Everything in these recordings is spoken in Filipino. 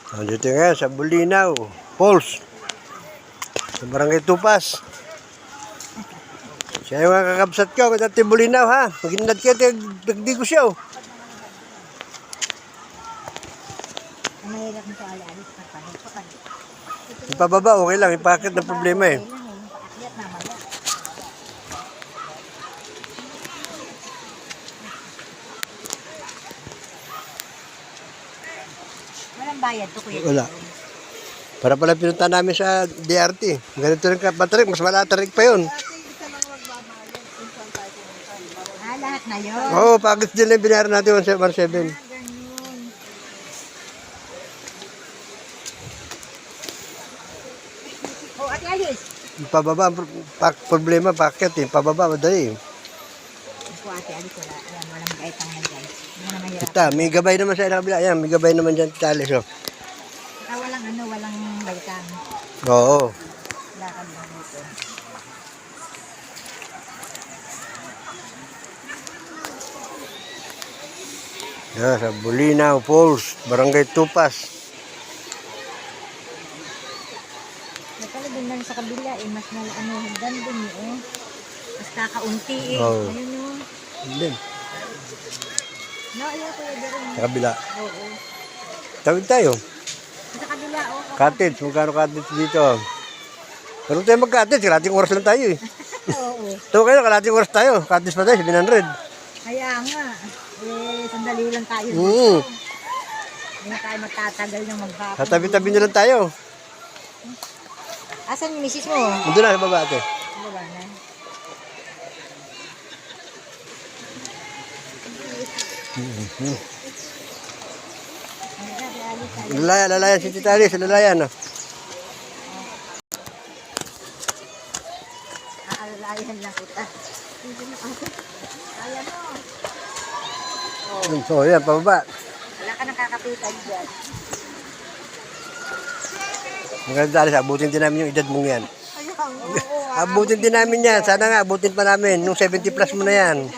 Nandito ngayon sa Bulinaw Falls, sa Barangay Tupas. Siya yung mga kakabsat ko, dati Bulinaw ha. Maginad kayo, tagdi ko siya. Mahirap nito alis pa pa. Ipababa, okay lang. Ipakit na problema eh. Paakyat na maya. Walang bayad to kuya. Wala. Para pala pinunta namin sa DRT. Ganito rin kapatrik, mas malatarik pa yun. Lahat na yun. Oo, package din lang binayaran natin 1.7. Ganun. Oh, Ate Alice. Pababa, problema, packet eh. Pababa, madali eh. Ako Ate Alice, wala. Ayan, walang gaitang na dyan. Hindi na mahirap. Ito, may gabay naman sa kabila. Ayan, may gabay naman dyan, Tita Alice. Oh. Walang gaitang. Oo. Lakad lang dito. Yan, sa Bulinaw Falls, Barangay Tupas. Pala din lang sa kabila eh, mas hagdan din eh. Mas kakaunti eh. Oo. Ayun o. Din, No, ayaw kuya Jerome. sa kabila. Oo. Tawid tayo. Sa kabila oh. Cottage, magkano cottage dito? Pero tayo mag-cottage, kalating oras lang tayo eh. Oo. Ito kayo, kalating oras tayo. Cottage pa tayo, 700. Kaya nga. Eh, sandali lang tayo. Hindi na tayo magtatagal ng maghapon. Sa tabi-tabi na lang tayo. Asan yung misis mo? Ando na, sa baba ate. Wala na. Lalayan si Tita Alice, lalayan. Oh. Aalalayan lang kita. Kaya mo. So, yan, pababa. Wala ka nakakapitan dyan. Maganda Alice, abutin din namin yung edad mong yan. Oo. Abutin din namin yan. Sana nga, abutin pa namin. Nung 70 plus mo na yan.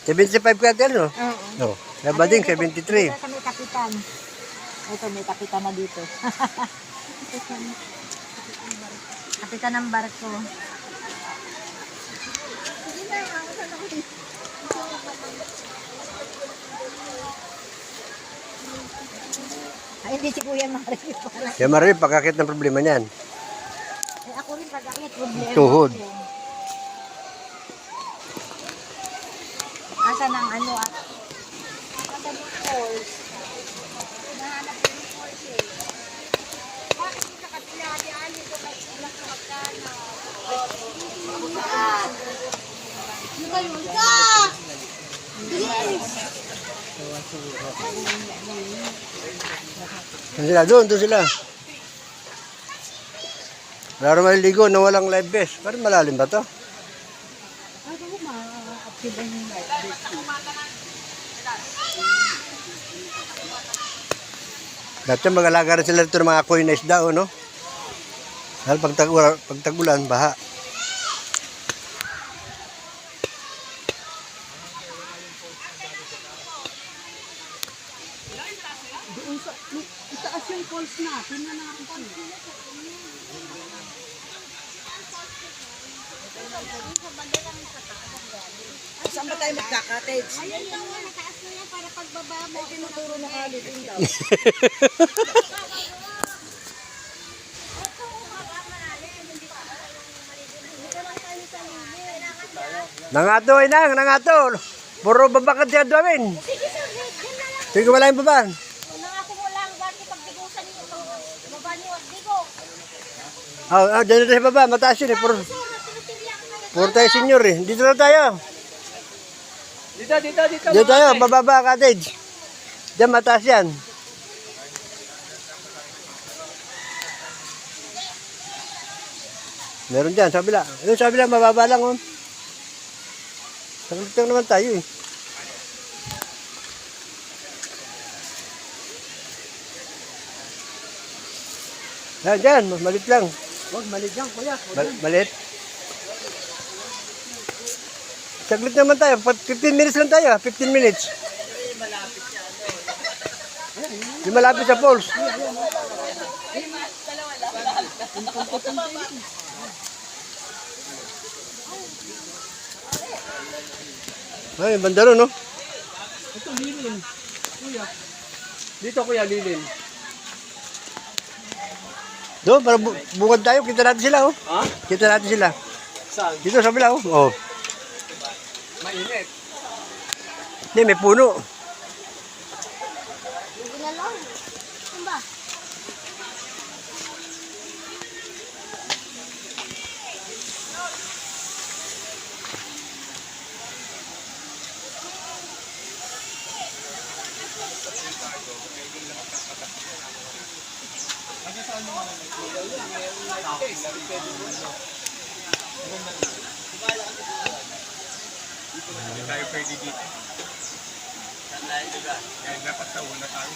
75 ka ate, no? Oo. No. Nabading, 73. Ito may kapitan. Ito may kapitan na dito. Kapitan ng barko. Ay, hindi si Kuya Mario pala. Kaya marami, pagkakit ng problema niyan. Ay, ako rin pag-akit problema. Tuhod. ko. Asan ang ano at asan yung falls? Nahanap ko yung falls eh. Bakit yung sa kabila di ali ko may ilang magkano? Ano kayo? Doon sila, doon sila. Wala rin maliligo na walang live vest. Parang malalim ba to? Ano mo ma-active ang light vest? Dati mag-alaga rin sila dito ng mga koy na isda, no? Dahil pag tag-ulan, baha. Doon sa itaas yung falls natin na nakakita. Saan ba tayo magka-cottage? Ayun daw, nataas na yan para pagbaba mo. Ay, tinuturo na kalit yung daw. Nangato ay nangato. Puro babakad siya doon. Sige, wala yung baba. Nangako mo lang, bakit pagbigusan niyo ito? Baba niyo, Digo. Dito sa baba, mataas yun eh. Puro tayo senior eh. Dito na tayo. Dito. Dito tayo, bababa cottage. Diyan, mataas yan. Meron dyan, sa kabila. Ayun, sa kabila, mababa lang. Oh. Saglit lang naman tayo eh. Dyan, malit lang. Huwag malit yan, kuya. Malit. Saglit naman tayo. 15 minutes lang tayo. 15 minutes. Malapit yan. Di malapit sa falls. Ay, banda ron, no? Ito, lilin. Kuya. Dito, kuya, lilin. Doon, para bukod tayo, kita natin sila, oh. Ha? Kita natin sila. Saan? Dito sa bila, oh. Oh. Mainit. Hindi, may puno. Hindi na lang. Ano ba? Hindi tayo pwede dito. Dapat sa una tayo.